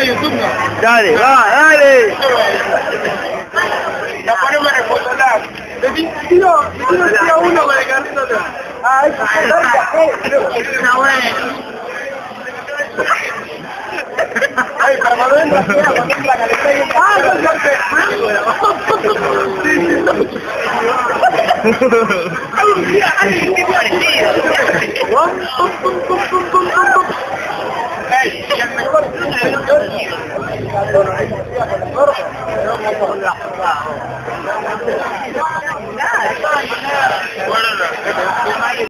YouTube, ¿no? Dale, va, dale. La ponemos en el fotolar. Tiro uno con el carrito atrás. Ah, eso es una buena. Ay, para Manuel no queda con la caleta y el... ¡Ah, no, no, no!